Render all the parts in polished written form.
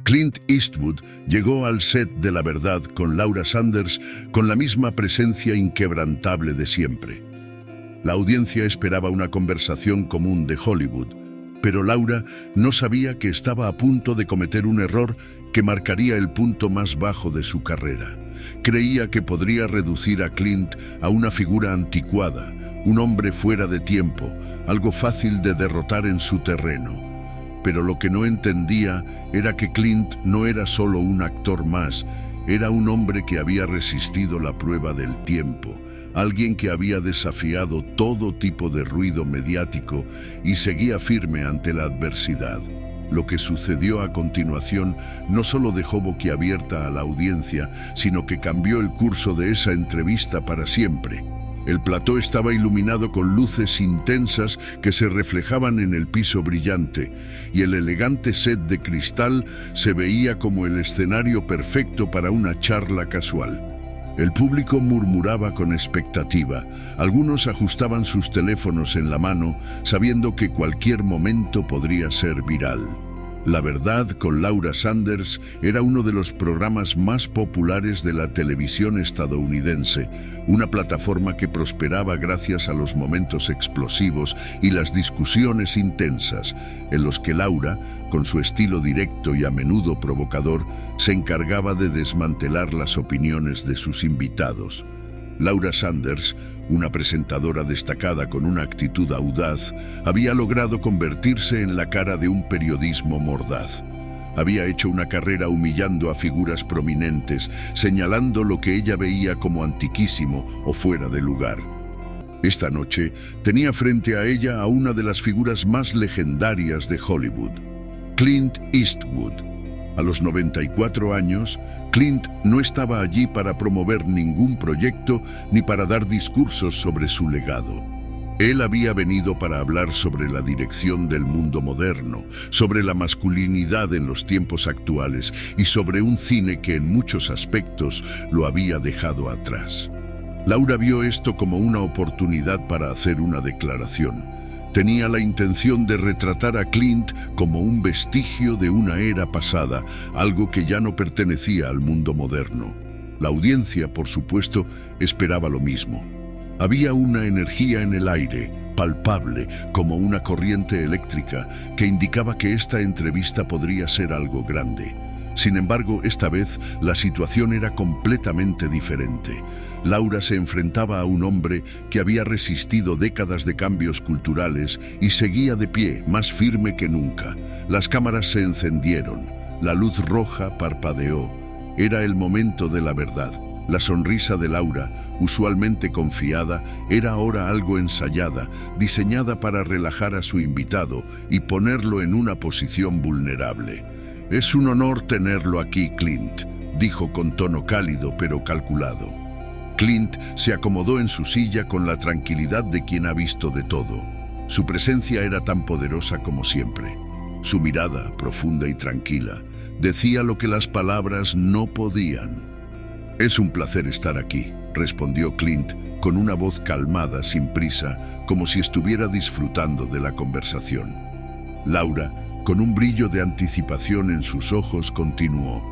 Clint Eastwood llegó al set de La Verdad con Laura Sanders con la misma presencia inquebrantable de siempre. La audiencia esperaba una conversación común de Hollywood, pero Laura no sabía que estaba a punto de cometer un error que marcaría el punto más bajo de su carrera. Creía que podría reducir a Clint a una figura anticuada, un hombre fuera de tiempo, algo fácil de derrotar en su terreno. Pero lo que no entendía era que Clint no era solo un actor más, era un hombre que había resistido la prueba del tiempo, alguien que había desafiado todo tipo de ruido mediático y seguía firme ante la adversidad. Lo que sucedió a continuación no solo dejó boquiabierta a la audiencia, sino que cambió el curso de esa entrevista para siempre. El plató estaba iluminado con luces intensas que se reflejaban en el piso brillante, y el elegante set de cristal se veía como el escenario perfecto para una charla casual. El público murmuraba con expectativa. Algunos ajustaban sus teléfonos en la mano, sabiendo que cualquier momento podría ser viral. La Verdad con Laura Sanders era uno de los programas más populares de la televisión estadounidense, una plataforma que prosperaba gracias a los momentos explosivos y las discusiones intensas, en los que Laura, con su estilo directo y a menudo provocador, se encargaba de desmantelar las opiniones de sus invitados. Laura Sanders, una presentadora destacada con una actitud audaz, había logrado convertirse en la cara de un periodismo mordaz. Había hecho una carrera humillando a figuras prominentes, señalando lo que ella veía como antiquísimo o fuera de lugar. Esta noche tenía frente a ella a una de las figuras más legendarias de Hollywood, Clint Eastwood. A los 94 años, Clint no estaba allí para promover ningún proyecto ni para dar discursos sobre su legado. Él había venido para hablar sobre la dirección del mundo moderno, sobre la masculinidad en los tiempos actuales y sobre un cine que en muchos aspectos lo había dejado atrás. Laura vio esto como una oportunidad para hacer una declaración. Tenía la intención de retratar a Clint como un vestigio de una era pasada, algo que ya no pertenecía al mundo moderno. La audiencia, por supuesto, esperaba lo mismo. Había una energía en el aire, palpable, como una corriente eléctrica, que indicaba que esta entrevista podría ser algo grande. Sin embargo, esta vez la situación era completamente diferente. Laura se enfrentaba a un hombre que había resistido décadas de cambios culturales y seguía de pie, más firme que nunca. Las cámaras se encendieron, la luz roja parpadeó. Era el momento de la verdad. La sonrisa de Laura, usualmente confiada, era ahora algo ensayada, diseñada para relajar a su invitado y ponerlo en una posición vulnerable. «Es un honor tenerlo aquí, Clint», dijo con tono cálido pero calculado. Clint se acomodó en su silla con la tranquilidad de quien ha visto de todo. Su presencia era tan poderosa como siempre. Su mirada, profunda y tranquila, decía lo que las palabras no podían. «Es un placer estar aquí», respondió Clint con una voz calmada, sin prisa, como si estuviera disfrutando de la conversación. Laura, con un brillo de anticipación en sus ojos, continuó.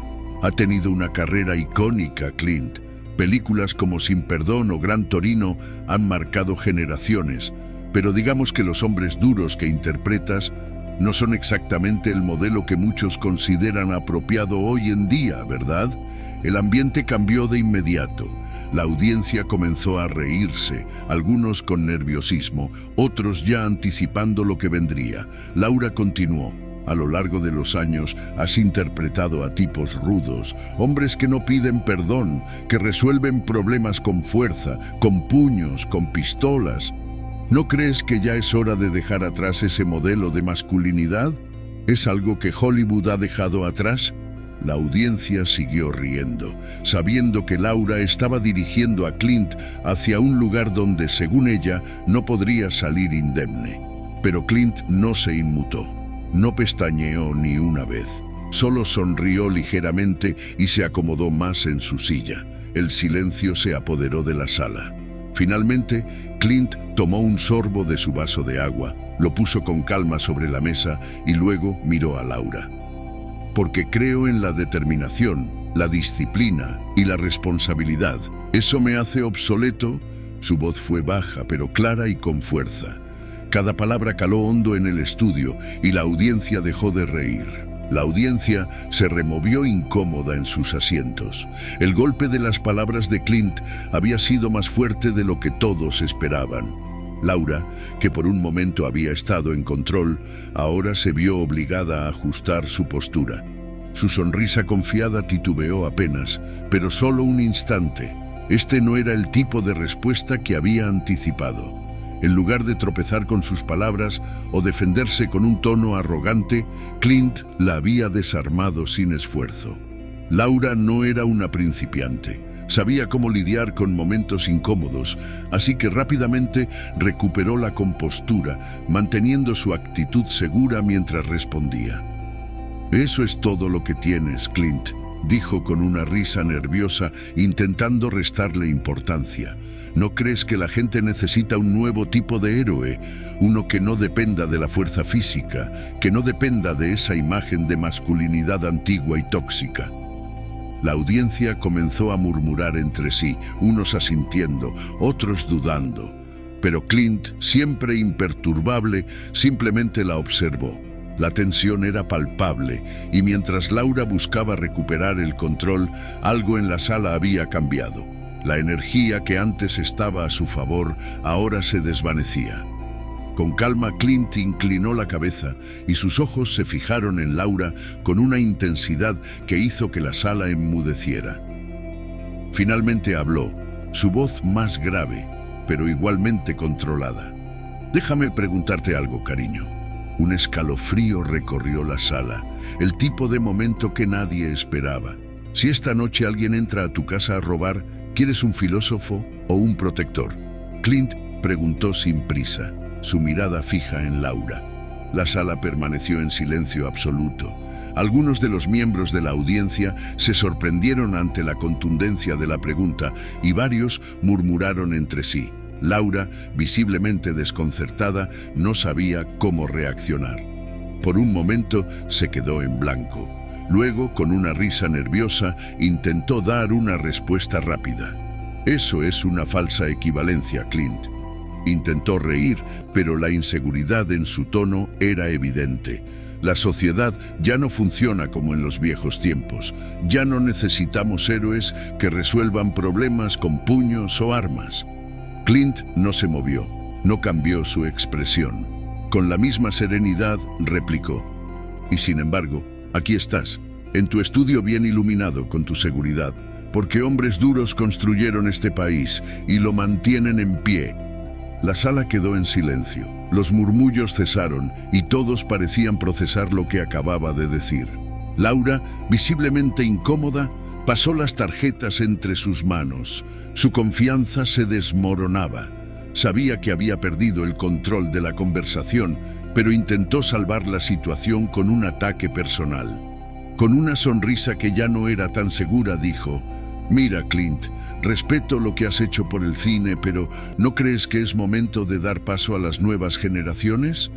«Ha tenido una carrera icónica, Clint. Películas como Sin Perdón o Gran Torino han marcado generaciones, pero digamos que los hombres duros que interpretas no son exactamente el modelo que muchos consideran apropiado hoy en día, ¿verdad?». El ambiente cambió de inmediato. La audiencia comenzó a reírse, algunos con nerviosismo, otros ya anticipando lo que vendría. Laura continuó. «A lo largo de los años has interpretado a tipos rudos, hombres que no piden perdón, que resuelven problemas con fuerza, con puños, con pistolas. ¿No crees que ya es hora de dejar atrás ese modelo de masculinidad? ¿Es algo que Hollywood ha dejado atrás?». La audiencia siguió riendo, sabiendo que Laura estaba dirigiendo a Clint hacia un lugar donde, según ella, no podría salir indemne. Pero Clint no se inmutó. No pestañeó ni una vez. Solo sonrió ligeramente y se acomodó más en su silla. El silencio se apoderó de la sala. Finalmente, Clint tomó un sorbo de su vaso de agua, lo puso con calma sobre la mesa y luego miró a Laura. porque creo en la determinación, la disciplina y la responsabilidad. ¿Eso me hace obsoleto? Su voz fue baja, pero clara y con fuerza. Cada palabra caló hondo en el estudio y la audiencia dejó de reír. La audiencia se removió incómoda en sus asientos. El golpe de las palabras de Clint había sido más fuerte de lo que todos esperaban. Laura, que por un momento había estado en control, ahora se vio obligada a ajustar su postura. Su sonrisa confiada titubeó apenas, pero solo un instante. Este no era el tipo de respuesta que había anticipado. En lugar de tropezar con sus palabras o defenderse con un tono arrogante, Clint la había desarmado sin esfuerzo. Laura no era una principiante. Sabía cómo lidiar con momentos incómodos, así que rápidamente recuperó la compostura, manteniendo su actitud segura mientras respondía. «Eso es todo lo que tienes, Clint», dijo con una risa nerviosa, intentando restarle importancia. ¿No crees que la gente necesita un nuevo tipo de héroe? Uno que no dependa de la fuerza física, que no dependa de esa imagen de masculinidad antigua y tóxica. La audiencia comenzó a murmurar entre sí, unos asintiendo, otros dudando. Pero Clint, siempre imperturbable, simplemente la observó. La tensión era palpable, y mientras Laura buscaba recuperar el control, algo en la sala había cambiado. La energía que antes estaba a su favor ahora se desvanecía. Con calma, Clint inclinó la cabeza y sus ojos se fijaron en Laura con una intensidad que hizo que la sala enmudeciera. Finalmente habló, su voz más grave, pero igualmente controlada. «Déjame preguntarte algo, cariño». Un escalofrío recorrió la sala, el tipo de momento que nadie esperaba. Si esta noche alguien entra a tu casa a robar, ¿quieres un filósofo o un protector? Clint preguntó sin prisa, su mirada fija en Laura. La sala permaneció en silencio absoluto. Algunos de los miembros de la audiencia se sorprendieron ante la contundencia de la pregunta y varios murmuraron entre sí. Laura, visiblemente desconcertada, no sabía cómo reaccionar. Por un momento se quedó en blanco. Luego, con una risa nerviosa, intentó dar una respuesta rápida. «Eso es una falsa equivalencia, Clint». Intentó reír, pero la inseguridad en su tono era evidente. La sociedad ya no funciona como en los viejos tiempos. Ya no necesitamos héroes que resuelvan problemas con puños o armas. Clint no se movió, no cambió su expresión. Con la misma serenidad replicó. «Y sin embargo, aquí estás, en tu estudio bien iluminado con tu seguridad, porque hombres duros construyeron este país y lo mantienen en pie». La sala quedó en silencio. Los murmullos cesaron y todos parecían procesar lo que acababa de decir. Laura, visiblemente incómoda, pasó las tarjetas entre sus manos. Su confianza se desmoronaba. Sabía que había perdido el control de la conversación, pero intentó salvar la situación con un ataque personal. Con una sonrisa que ya no era tan segura, dijo: «Mira, Clint, respeto lo que has hecho por el cine, pero ¿no crees que es momento de dar paso a las nuevas generaciones?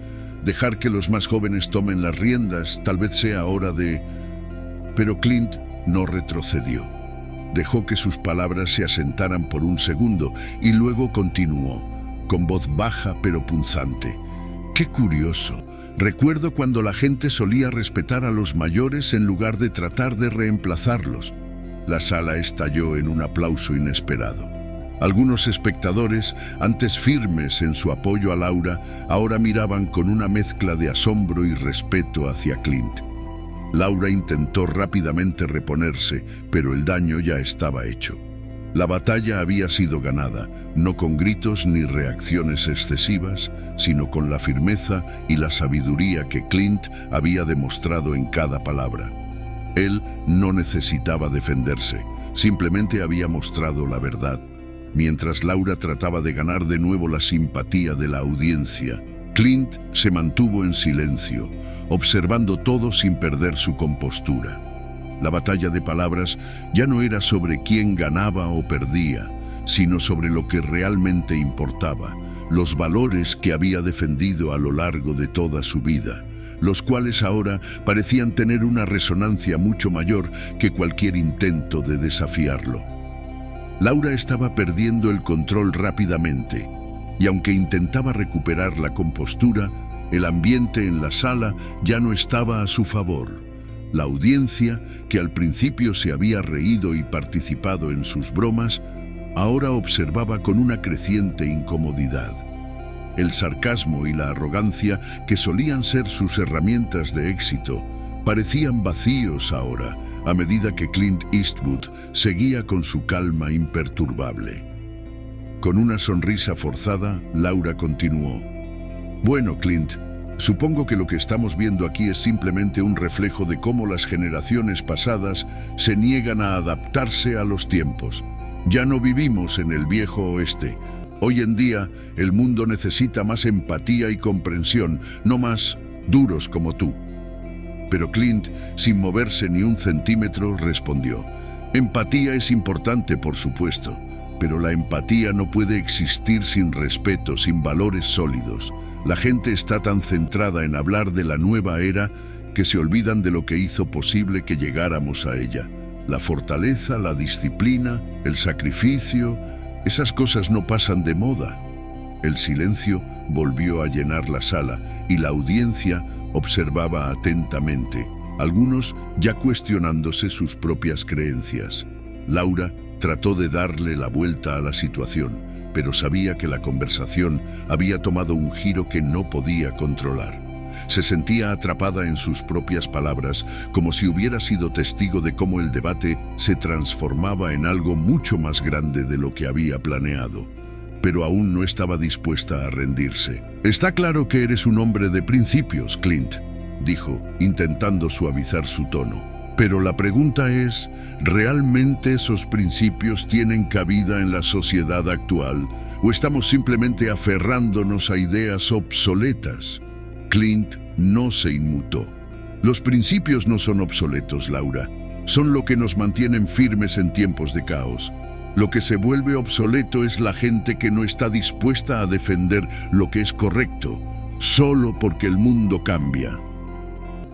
Dejar que los más jóvenes tomen las riendas, tal vez sea hora de...». Pero Clint no retrocedió. Dejó que sus palabras se asentaran por un segundo y luego continuó, con voz baja pero punzante. «Qué curioso. Recuerdo cuando la gente solía respetar a los mayores en lugar de tratar de reemplazarlos». La sala estalló en un aplauso inesperado. Algunos espectadores, antes firmes en su apoyo a Laura, ahora miraban con una mezcla de asombro y respeto hacia Clint. Laura intentó rápidamente reponerse, pero el daño ya estaba hecho. La batalla había sido ganada, no con gritos ni reacciones excesivas, sino con la firmeza y la sabiduría que Clint había demostrado en cada palabra. Él no necesitaba defenderse, simplemente había mostrado la verdad. Mientras Laura trataba de ganar de nuevo la simpatía de la audiencia, Clint se mantuvo en silencio, observando todo sin perder su compostura. La batalla de palabras ya no era sobre quién ganaba o perdía, sino sobre lo que realmente importaba, los valores que había defendido a lo largo de toda su vida, los cuales ahora parecían tener una resonancia mucho mayor que cualquier intento de desafiarlo. Laura estaba perdiendo el control rápidamente, y aunque intentaba recuperar la compostura, el ambiente en la sala ya no estaba a su favor. La audiencia, que al principio se había reído y participado en sus bromas, ahora observaba con una creciente incomodidad. El sarcasmo y la arrogancia, que solían ser sus herramientas de éxito, parecían vacíos ahora, a medida que Clint Eastwood seguía con su calma imperturbable. Con una sonrisa forzada, Laura continuó. Bueno, Clint, supongo que lo que estamos viendo aquí es simplemente un reflejo de cómo las generaciones pasadas se niegan a adaptarse a los tiempos. Ya no vivimos en el viejo oeste. Hoy en día, el mundo necesita más empatía y comprensión, no más duros como tú. Pero Clint, sin moverse ni un centímetro, respondió. Empatía es importante, por supuesto, pero la empatía no puede existir sin respeto, sin valores sólidos. La gente está tan centrada en hablar de la nueva era que se olvidan de lo que hizo posible que llegáramos a ella. La fortaleza, la disciplina, el sacrificio, esas cosas no pasan de moda. El silencio volvió a llenar la sala y la audiencia observaba atentamente, algunos ya cuestionándose sus propias creencias. Laura trató de darle la vuelta a la situación, pero sabía que la conversación había tomado un giro que no podía controlar. Se sentía atrapada en sus propias palabras, como si hubiera sido testigo de cómo el debate se transformaba en algo mucho más grande de lo que había planeado. Pero aún no estaba dispuesta a rendirse. «Está claro que eres un hombre de principios, Clint», dijo, intentando suavizar su tono. «Pero la pregunta es, ¿realmente esos principios tienen cabida en la sociedad actual? ¿O estamos simplemente aferrándonos a ideas obsoletas?» Clint no se inmutó. «Los principios no son obsoletos, Laura. Son lo que nos mantienen firmes en tiempos de caos. Lo que se vuelve obsoleto es la gente que no está dispuesta a defender lo que es correcto, solo porque el mundo cambia».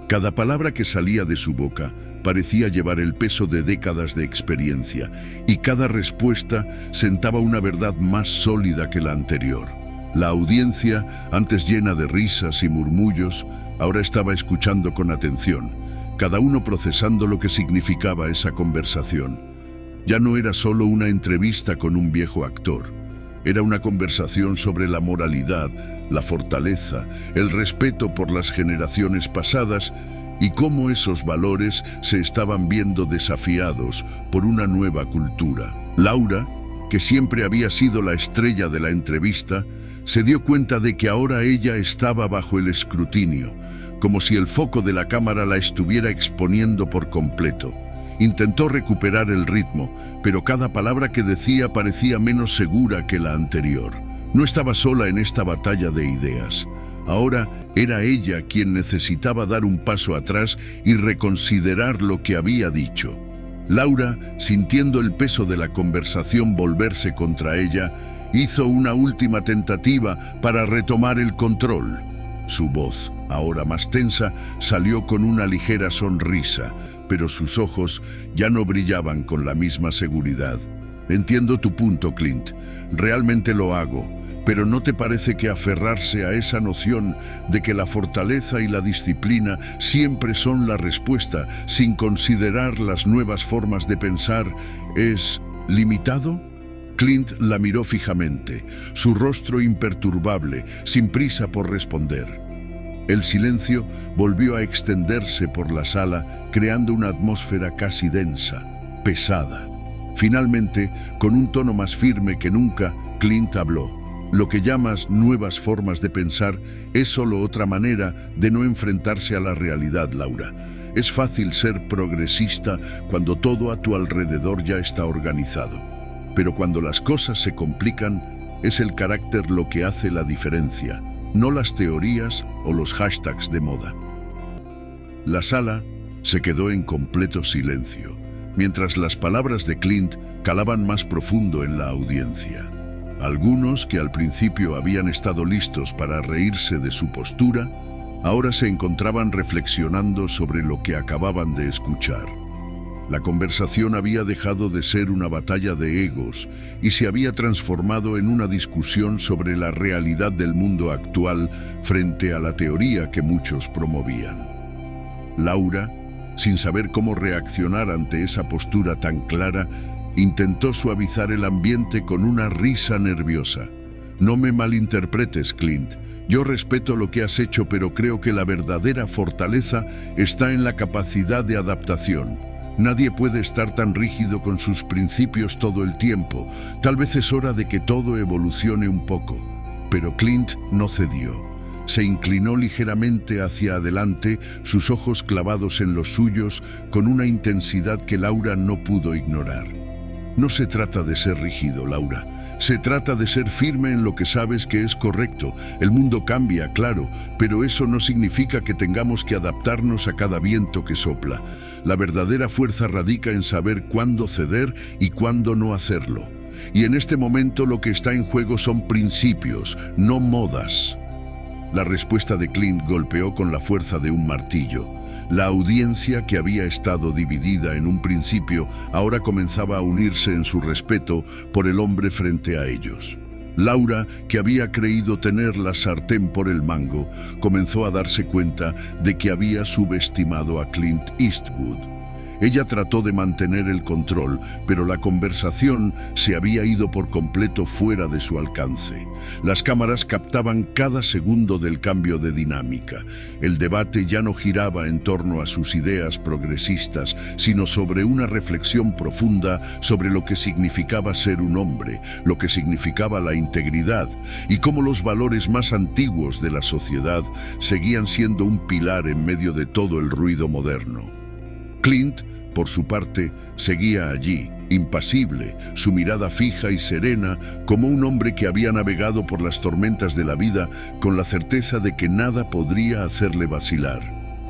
Cada palabra que salía de su boca parecía llevar el peso de décadas de experiencia, y cada respuesta sentaba una verdad más sólida que la anterior. La audiencia, antes llena de risas y murmullos, ahora estaba escuchando con atención, cada uno procesando lo que significaba esa conversación. Ya no era solo una entrevista con un viejo actor. Era una conversación sobre la moralidad, la fortaleza, el respeto por las generaciones pasadas y cómo esos valores se estaban viendo desafiados por una nueva cultura. Laura, que siempre había sido la estrella de la entrevista, se dio cuenta de que ahora ella estaba bajo el escrutinio, como si el foco de la cámara la estuviera exponiendo por completo. Intentó recuperar el ritmo, pero cada palabra que decía parecía menos segura que la anterior. No estaba sola en esta batalla de ideas. Ahora era ella quien necesitaba dar un paso atrás y reconsiderar lo que había dicho. Laura, sintiendo el peso de la conversación volverse contra ella, hizo una última tentativa para retomar el control. Su voz, ahora más tensa, salió con una ligera sonrisa, pero sus ojos ya no brillaban con la misma seguridad. «Entiendo tu punto, Clint. Realmente lo hago. Pero ¿no te parece que aferrarse a esa noción de que la fortaleza y la disciplina siempre son la respuesta, sin considerar las nuevas formas de pensar, es limitado?» Clint la miró fijamente, su rostro imperturbable, sin prisa por responder. El silencio volvió a extenderse por la sala, creando una atmósfera casi densa, pesada. Finalmente, con un tono más firme que nunca, Clint habló. «Lo que llamas nuevas formas de pensar es solo otra manera de no enfrentarse a la realidad, Laura. Es fácil ser progresista cuando todo a tu alrededor ya está organizado. Pero cuando las cosas se complican, es el carácter lo que hace la diferencia, no las teorías o los hashtags de moda». La sala se quedó en completo silencio, mientras las palabras de Clint calaban más profundo en la audiencia. Algunos, que al principio habían estado listos para reírse de su postura, Ahora se encontraban reflexionando sobre lo que acababan de escuchar. La conversación había dejado de ser una batalla de egos y se había transformado en una discusión sobre la realidad del mundo actual frente a la teoría que muchos promovían. Laura, sin saber cómo reaccionar ante esa postura tan clara, intentó suavizar el ambiente con una risa nerviosa. No me malinterpretes, Clint. Yo respeto lo que has hecho, pero creo que la verdadera fortaleza está en la capacidad de adaptación. Nadie puede estar tan rígido con sus principios todo el tiempo. Tal vez es hora de que todo evolucione un poco. Pero Clint no cedió. Se inclinó ligeramente hacia adelante, sus ojos clavados en los suyos, con una intensidad que Laura no pudo ignorar. No se trata de ser rígido, Laura. Se trata de ser firme en lo que sabes que es correcto. El mundo cambia, claro, pero eso no significa que tengamos que adaptarnos a cada viento que sopla. La verdadera fuerza radica en saber cuándo ceder y cuándo no hacerlo. Y en este momento lo que está en juego son principios, no modas. La respuesta de Clint golpeó con la fuerza de un martillo. La audiencia, que había estado dividida en un principio, ahora comenzaba a unirse en su respeto por el hombre frente a ellos. Laura, que había creído tener la sartén por el mango, comenzó a darse cuenta de que había subestimado a Clint Eastwood. Ella trató de mantener el control, pero la conversación se había ido por completo fuera de su alcance. Las cámaras captaban cada segundo del cambio de dinámica. El debate ya no giraba en torno a sus ideas progresistas, sino sobre una reflexión profunda sobre lo que significaba ser un hombre, lo que significaba la integridad, y cómo los valores más antiguos de la sociedad seguían siendo un pilar en medio de todo el ruido moderno. Clint, por su parte, seguía allí, impasible, su mirada fija y serena, como un hombre que había navegado por las tormentas de la vida con la certeza de que nada podría hacerle vacilar.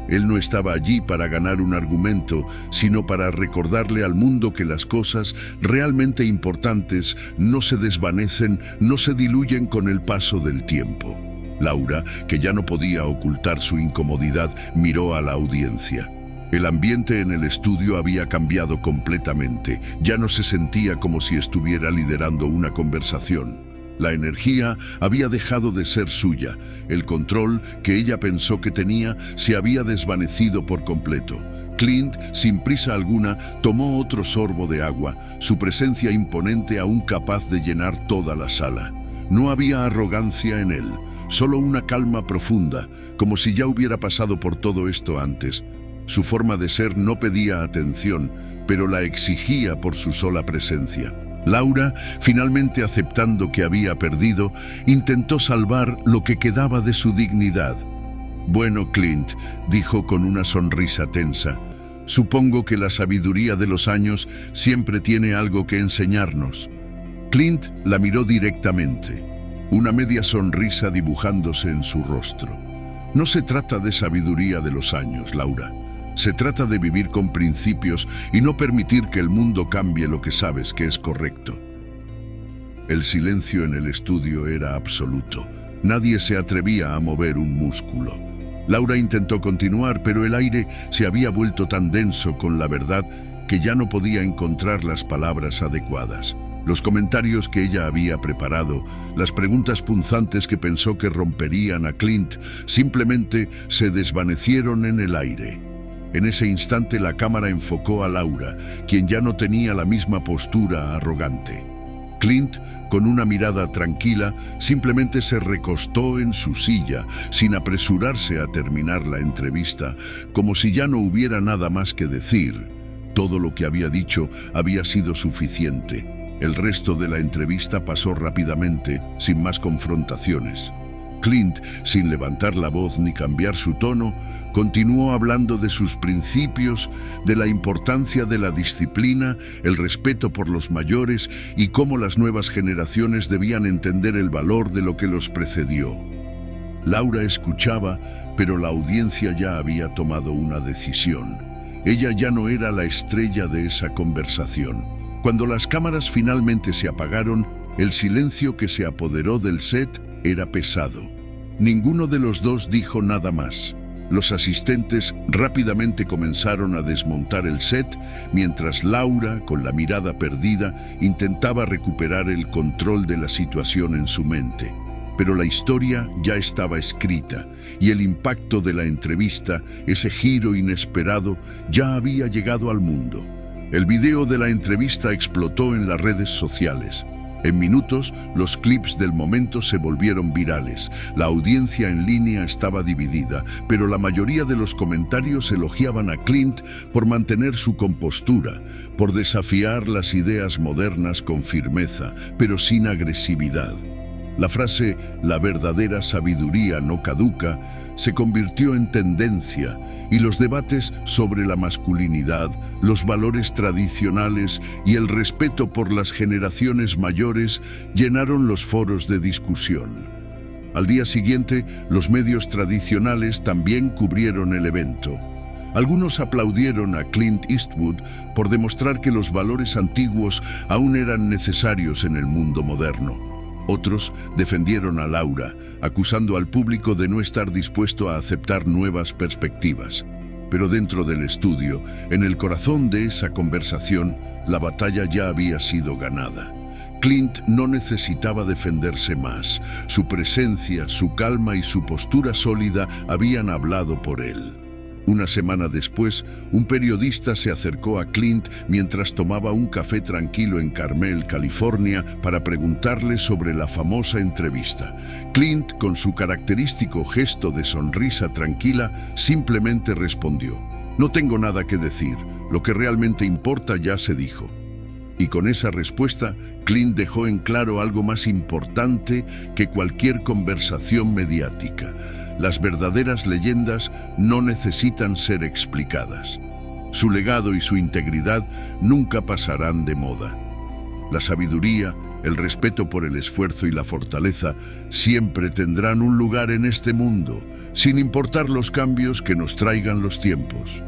Él no estaba allí para ganar un argumento, sino para recordarle al mundo que las cosas realmente importantes no se desvanecen, no se diluyen con el paso del tiempo. Laura, que ya no podía ocultar su incomodidad, miró a la audiencia. El ambiente en el estudio había cambiado completamente. Ya no se sentía como si estuviera liderando una conversación. La energía había dejado de ser suya. El control que ella pensó que tenía se había desvanecido por completo. Clint, sin prisa alguna, tomó otro sorbo de agua, su presencia imponente aún capaz de llenar toda la sala. No había arrogancia en él, solo una calma profunda, como si ya hubiera pasado por todo esto antes. Su forma de ser no pedía atención, pero la exigía por su sola presencia. Laura, finalmente aceptando que había perdido, intentó salvar lo que quedaba de su dignidad. «Bueno, Clint», dijo con una sonrisa tensa, «supongo que la sabiduría de los años siempre tiene algo que enseñarnos». Clint la miró directamente, una media sonrisa dibujándose en su rostro. «No se trata de sabiduría de los años, Laura. Se trata de vivir con principios y no permitir que el mundo cambie lo que sabes que es correcto». El silencio en el estudio era absoluto. Nadie se atrevía a mover un músculo. Laura intentó continuar, pero el aire se había vuelto tan denso con la verdad que ya no podía encontrar las palabras adecuadas. Los comentarios que ella había preparado, las preguntas punzantes que pensó que romperían a Clint, simplemente se desvanecieron en el aire. En ese instante la cámara enfocó a Laura, quien ya no tenía la misma postura arrogante. Clint, con una mirada tranquila, simplemente se recostó en su silla, sin apresurarse a terminar la entrevista, como si ya no hubiera nada más que decir. Todo lo que había dicho había sido suficiente. El resto de la entrevista pasó rápidamente, sin más confrontaciones. Clint, sin levantar la voz ni cambiar su tono, continuó hablando de sus principios, de la importancia de la disciplina, el respeto por los mayores y cómo las nuevas generaciones debían entender el valor de lo que los precedió. Laura escuchaba, pero la audiencia ya había tomado una decisión. Ella ya no era la estrella de esa conversación. Cuando las cámaras finalmente se apagaron, el silencio que se apoderó del set era pesado. Ninguno de los dos dijo nada más. Los asistentes rápidamente comenzaron a desmontar el set, mientras Laura, con la mirada perdida, intentaba recuperar el control de la situación en su mente. Pero la historia ya estaba escrita, y el impacto de la entrevista, ese giro inesperado, ya había llegado al mundo. El video de la entrevista explotó en las redes sociales. En minutos, los clips del momento se volvieron virales. La audiencia en línea estaba dividida, pero la mayoría de los comentarios elogiaban a Clint por mantener su compostura, por desafiar las ideas modernas con firmeza, pero sin agresividad. La frase «la verdadera sabiduría no caduca» se convirtió en tendencia, y los debates sobre la masculinidad, los valores tradicionales y el respeto por las generaciones mayores llenaron los foros de discusión. Al día siguiente, los medios tradicionales también cubrieron el evento. Algunos aplaudieron a Clint Eastwood por demostrar que los valores antiguos aún eran necesarios en el mundo moderno. Otros defendieron a Laura, acusando al público de no estar dispuesto a aceptar nuevas perspectivas. Pero dentro del estudio, en el corazón de esa conversación, la batalla ya había sido ganada. Clint no necesitaba defenderse más. Su presencia, su calma y su postura sólida habían hablado por él. Una semana después, un periodista se acercó a Clint mientras tomaba un café tranquilo en Carmel, California, para preguntarle sobre la famosa entrevista. Clint, con su característico gesto de sonrisa tranquila, simplemente respondió: «No tengo nada que decir, lo que realmente importa ya se dijo». Y con esa respuesta, Clint dejó en claro algo más importante que cualquier conversación mediática. Las verdaderas leyendas no necesitan ser explicadas. Su legado y su integridad nunca pasarán de moda. La sabiduría, el respeto por el esfuerzo y la fortaleza siempre tendrán un lugar en este mundo, sin importar los cambios que nos traigan los tiempos.